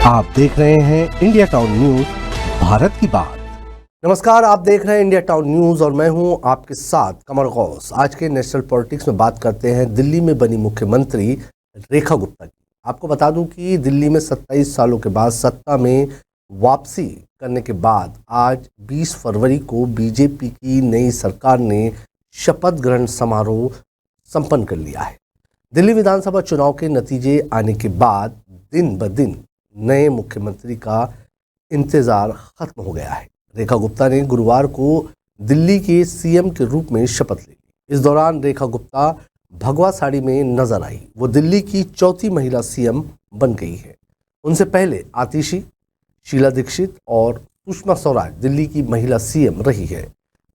आप देख रहे हैं इंडिया टाउन न्यूज, भारत की बात। नमस्कार, आप देख रहे हैं इंडिया टाउन न्यूज और मैं हूं आपके साथ कमर गौस। आज के नेशनल पॉलिटिक्स में बात करते हैं दिल्ली में बनी मुख्यमंत्री रेखा गुप्ता की। आपको बता दूं कि दिल्ली में 27 सालों के बाद सत्ता में वापसी करने के बाद आज 20 फरवरी को बीजेपी की नई सरकार ने शपथ ग्रहण समारोह संपन्न कर लिया है। दिल्ली विधानसभा चुनाव के नतीजे आने के बाद दिन ब दिन नए मुख्यमंत्री का इंतजार खत्म हो गया है। रेखा गुप्ता ने गुरुवार को दिल्ली के सीएम के रूप में शपथ ली। इस दौरान रेखा गुप्ता भगवा साड़ी में नजर आई। वो दिल्ली की चौथी महिला सीएम बन गई है। उनसे पहले आतिशी, शीला दीक्षित और सुषमा स्वराज दिल्ली की महिला सीएम रही है।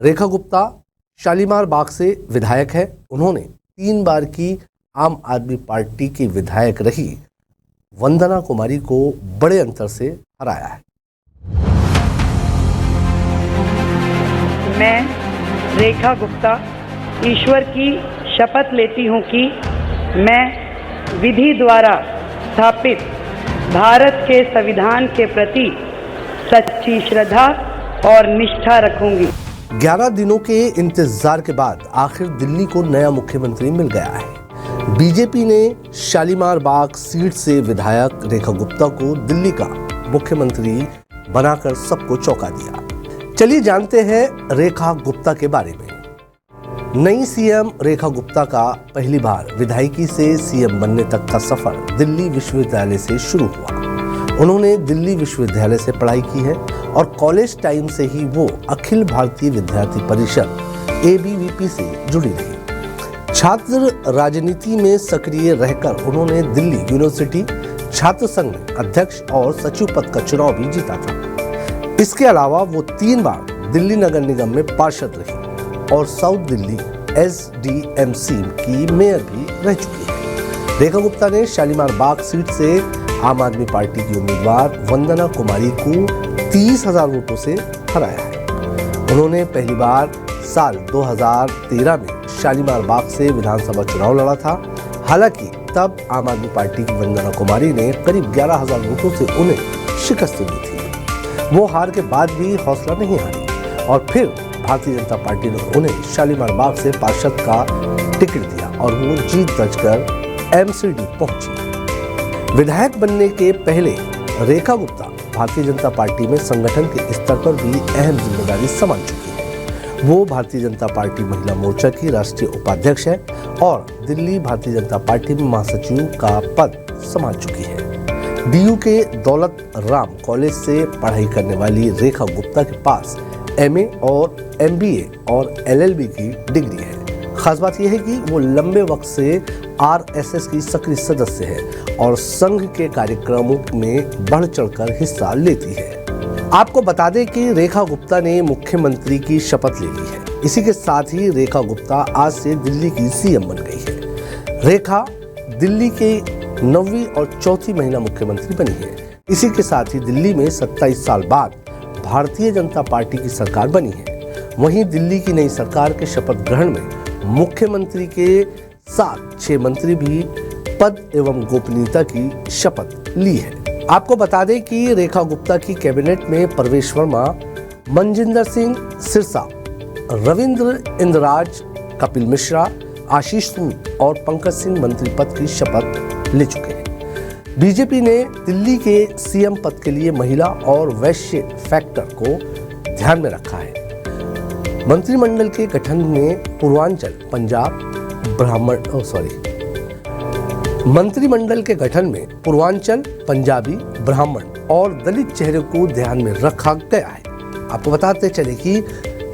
रेखा गुप्ता शालीमार बाग से विधायक है। उन्होंने 3 बार की आम आदमी पार्टी की विधायक रही वंदना कुमारी को बड़े अंतर से हराया है। मैं रेखा गुप्ता ईश्वर की शपथ लेती हूँ कि मैं विधि द्वारा स्थापित भारत के संविधान के प्रति सच्ची श्रद्धा और निष्ठा रखूंगी। 11 दिनों के इंतजार के बाद आखिर दिल्ली को नया मुख्यमंत्री मिल गया है। बीजेपी ने शालीमार बाग सीट से विधायक रेखा गुप्ता को दिल्ली का मुख्यमंत्री बनाकर सबको चौंका दिया। चलिए जानते हैं रेखा गुप्ता के बारे में। नई सीएम रेखा गुप्ता का पहली बार विधायकी से सीएम बनने तक का सफर दिल्ली विश्वविद्यालय से शुरू हुआ। उन्होंने दिल्ली विश्वविद्यालय से पढ़ाई की है और कॉलेज टाइम से ही वो अखिल भारतीय विद्यार्थी परिषद ABVP से जुड़ी रही। छात्र राजनीति में सक्रिय रहकर उन्होंने दिल्ली यूनिवर्सिटी छात्र संघ में अध्यक्ष और सचिव पद का चुनाव भी जीता था। इसके अलावा वो 3 बार दिल्ली नगर निगम में पार्षद रही और साउथ दिल्ली SDMC की मेयर भी रह चुकी है। रेखा गुप्ता ने शालीमार बाग सीट से आम आदमी पार्टी की उम्मीदवार वंदना कुमारी को 30,000 वोटों से हराया है। उन्होंने पहली बार साल 2013 में शालीमार बाग से विधानसभा चुनाव लड़ा था। हालांकि तब आम आदमी पार्टी की वंदना कुमारी ने करीब 11,000 वोटों से उन्हें शिकस्त दी थी। वो हार के बाद भी हौसला नहीं हारी और फिर भारतीय जनता पार्टी ने उन्हें शालीमार बाग से पार्षद का टिकट दिया और वो जीत दर्ज कर MCD पहुंची। विधायक बनने के पहले रेखा गुप्ता भारतीय जनता पार्टी में संगठन के स्तर पर भी अहम जिम्मेदारी संभाल चुकी है। वो भारतीय जनता पार्टी महिला मोर्चा की राष्ट्रीय उपाध्यक्ष है और दिल्ली भारतीय जनता पार्टी में महासचिव का पद संभाल चुकी है। DU के दौलत राम कॉलेज से पढ़ाई करने वाली रेखा गुप्ता के पास MA और MBA और LLB की डिग्री है। खास बात यह है कि वो लंबे वक्त से RSS की सक्रिय सदस्य है और संघ के कार्यक्रमों में बढ़ चढ़कर हिस्सा लेती है। आपको बता दें कि रेखा गुप्ता ने मुख्यमंत्री की शपथ ले ली है। इसी के साथ ही रेखा गुप्ता आज से दिल्ली की सीएम बन गई है। रेखा दिल्ली के 9वीं और चौथी महिला मुख्यमंत्री बनी है। इसी के साथ ही दिल्ली में 27 साल बाद भारतीय जनता पार्टी की सरकार बनी है। वहीं दिल्ली की नई सरकार के शपथ ग्रहण में मुख्यमंत्री के साथ 6 मंत्री भी पद एवं गोपनीयता की शपथ ली है। आपको बता दें कि रेखा गुप्ता की कैबिनेट में प्रवेश वर्मा, मनजिंदर सिंह सिरसा, रविंद्र इंद्राज, कपिल मिश्रा, आशीष सूद और पंकज सिंह मंत्री पद की शपथ ले चुके हैं। बीजेपी ने दिल्ली के सीएम पद के लिए महिला और वैश्य फैक्टर को ध्यान में रखा है। मंत्रिमंडल के गठन में पूर्वांचल पंजाब मंत्रिमंडल के गठन में पूर्वांचल, पंजाबी, ब्राह्मण और दलित चेहरे को ध्यान में रखा गया है। आपको बताते चले कि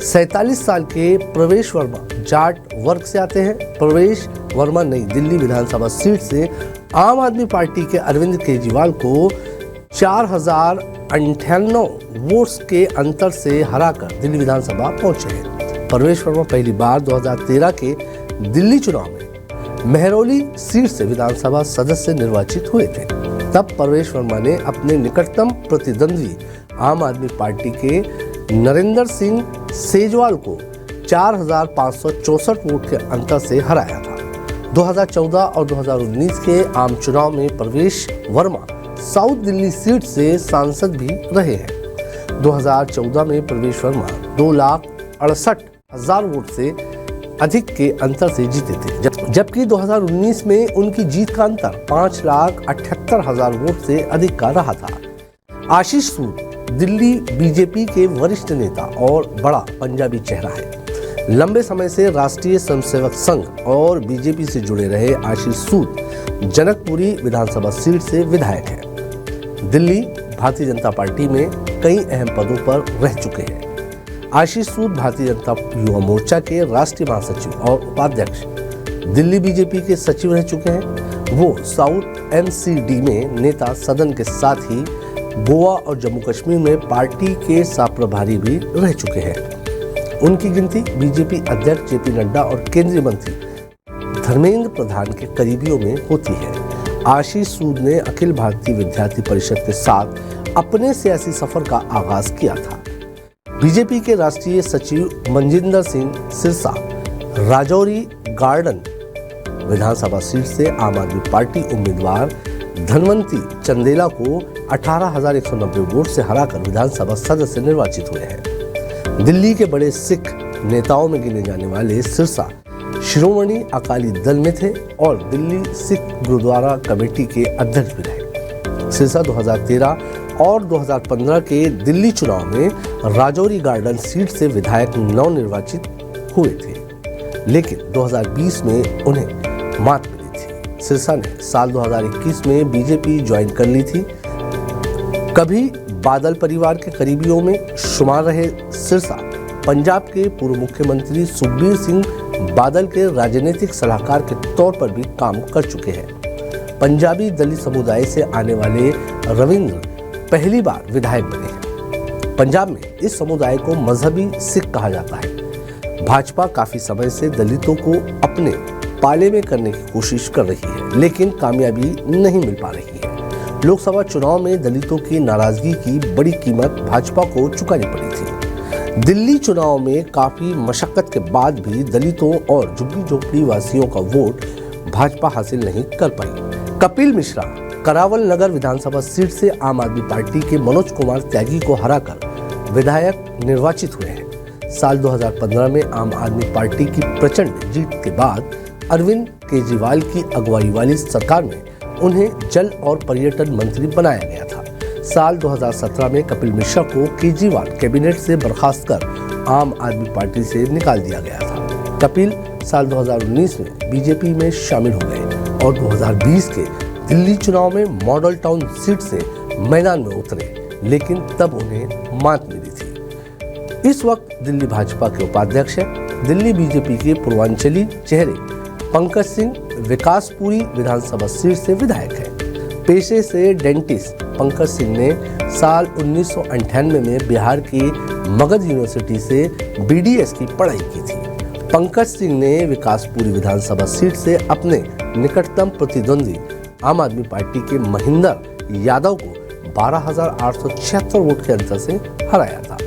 47 साल के प्रवेश वर्मा जाट वर्ग से आते हैं। प्रवेश वर्मा नई दिल्ली विधानसभा सीट से आम आदमी पार्टी के अरविंद केजरीवाल को 4,098 वोट्स के अंतर से हराकर दिल्ली विधानसभा पहुंचे हैं। प्रवेश वर्मा पहली बार 2013 के दिल्ली चुनाव में मेहरौली सीट से विधानसभा सदस्य निर्वाचित हुए थे। तब प्रवेश वर्मा ने अपने निकटतम प्रतिद्वंदी आम आदमी पार्टी के नरेंद्र सिंह सेजवाल को 4,564 वोट के अंतर से हराया था। 2014 और 2019 के आम चुनाव में प्रवेश वर्मा साउथ दिल्ली सीट से सांसद भी रहे हैं। 2014 में प्रवेश वर्मा 2,68,000 वोट से अधिक के अंतर से जीते थे, जबकि 2019 में उनकी जीत का अंतर 5,78,000 वोट से अधिक का रहा था। आशीष सूद दिल्ली बीजेपी के वरिष्ठ नेता और बड़ा पंजाबी चेहरा है। लंबे समय से राष्ट्रीय स्वयंसेवक संघ और बीजेपी से जुड़े रहे आशीष सूद जनकपुरी विधानसभा सीट से विधायक हैं। दिल्ली भारतीय जनता पार्टी में कई अहम पदों पर रह चुके हैं। आशीष सूद भारतीय जनता युवा मोर्चा के राष्ट्रीय महासचिव और उपाध्यक्ष, दिल्ली बीजेपी के सचिव रह चुके हैं। वो साउथ एमसीडी में नेता सदन के साथ ही गोवा और जम्मू कश्मीर में पार्टी के सह-प्रभारी भी रह चुके हैं। उनकी गिनती बीजेपी अध्यक्ष जेपी नड्डा और केंद्रीय मंत्री धर्मेंद्र प्रधान के करीबियों में होती है। आशीष सूद ने अखिल भारतीय विद्यार्थी परिषद के साथ अपने सियासी सफर का आगाज किया था। बीजेपी के राष्ट्रीय सचिव मनजिंदर सिंह सिरसा राजौरी गार्डन विधानसभा सीट से आम आदमी पार्टी उम्मीदवार धनवंती चंदेला को 18,190 वोट से हराकर विधानसभा सदस्य निर्वाचित हुए हैं। दिल्ली के बड़े सिख नेताओं में गिने जाने वाले सिरसा शिरोमणि अकाली दल में थे और दिल्ली सिख गुरुद्वारा कमेटी के अध्यक्ष भी रहे। सिरसा 2013 और 2015 के दिल्ली चुनाव में राजौरी गार्डन सीट से विधायक नवनिर्वाचित हुए थे, लेकिन 2020 में उन्हें मात मिली थी। सिरसा ने साल 2021 में बीजेपी ज्वाइन कर ली थी। कभी बादल परिवार के करीबियों में शुमार रहे सिरसा पंजाब के पूर्व मुख्यमंत्री सुखबीर सिंह बादल के राजनीतिक सलाहकार के तौर पर भी काम कर चुके हैं। पंजाबी दलित समुदाय से आने वाले रविंद्र पहली बार विधायक बने हैं। पंजाब में इस समुदाय को मजहबी सिख कहा जाता है। भाजपा काफी समय से दलितों को अपने पाले में करने की कोशिश कर रही है, लेकिन कामयाबी नहीं मिल पा रही है। लोकसभा चुनाव में दलितों की नाराजगी की बड़ी कीमत भाजपा को चुकानी पड़ी थी। दिल्ली चुनाव में काफी मशक्कत के बाद भी दलितों और झुग्गी झोपड़ी वासियों का वोट भाजपा हासिल नहीं कर पाई। कपिल मिश्रा करावल नगर विधानसभा सीट से आम आदमी पार्टी के मनोज कुमार त्यागी को हराकर विधायक निर्वाचित हुए हैं। साल 2015 में आम आदमी पार्टी की प्रचंड जीत के बाद अरविंद केजरीवाल की अगुवाई वाली सरकार में उन्हें जल और पर्यटन मंत्री बनाया गया था। साल 2017 में कपिल मिश्रा को केजरीवाल कैबिनेट से बर्खास्त कर आम आदमी पार्टी से निकाल दिया गया था। कपिल साल 2019 में बीजेपी में शामिल हो गए और 2020 के दिल्ली चुनाव में मॉडल टाउन सीट से मैदान में उतरे, लेकिन तब उन्हें मात मिली थी। इस वक्त दिल्ली भाजपा के उपाध्यक्ष हैं। दिल्ली बीजेपी के पूर्वांचली चेहरे पंकज सिंह विकासपुरी विधानसभा सीट से विधायक हैं। पेशे से डेंटिस्ट पंकज सिंह ने साल 1998 में बिहार की मगध यूनिवर्सिटी से बीडीएस की पढ़ाई की थी। पंकज सिंह ने विकासपुरी विधानसभा सीट से अपने निकटतम प्रतिद्वंदी आम आदमी पार्टी के महेंद्र यादव को 12,876 वोट के अंतर से हराया था।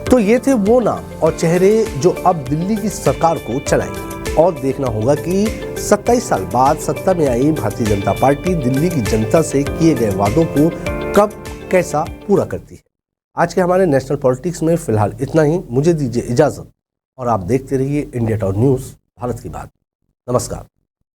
तो ये थे वो नाम और चेहरे जो अब दिल्ली की सरकार को चलाएंगे और देखना होगा कि 27 साल बाद सत्ता में आई भारतीय जनता पार्टी दिल्ली की जनता से किए गए वादों को कब कैसा पूरा करती है। आज के हमारे नेशनल पॉलिटिक्स में फिलहाल इतना ही। मुझे दीजिए इजाजत और आप देखते रहिए इंडिया टाउन न्यूज़, भारत की बात। नमस्कार।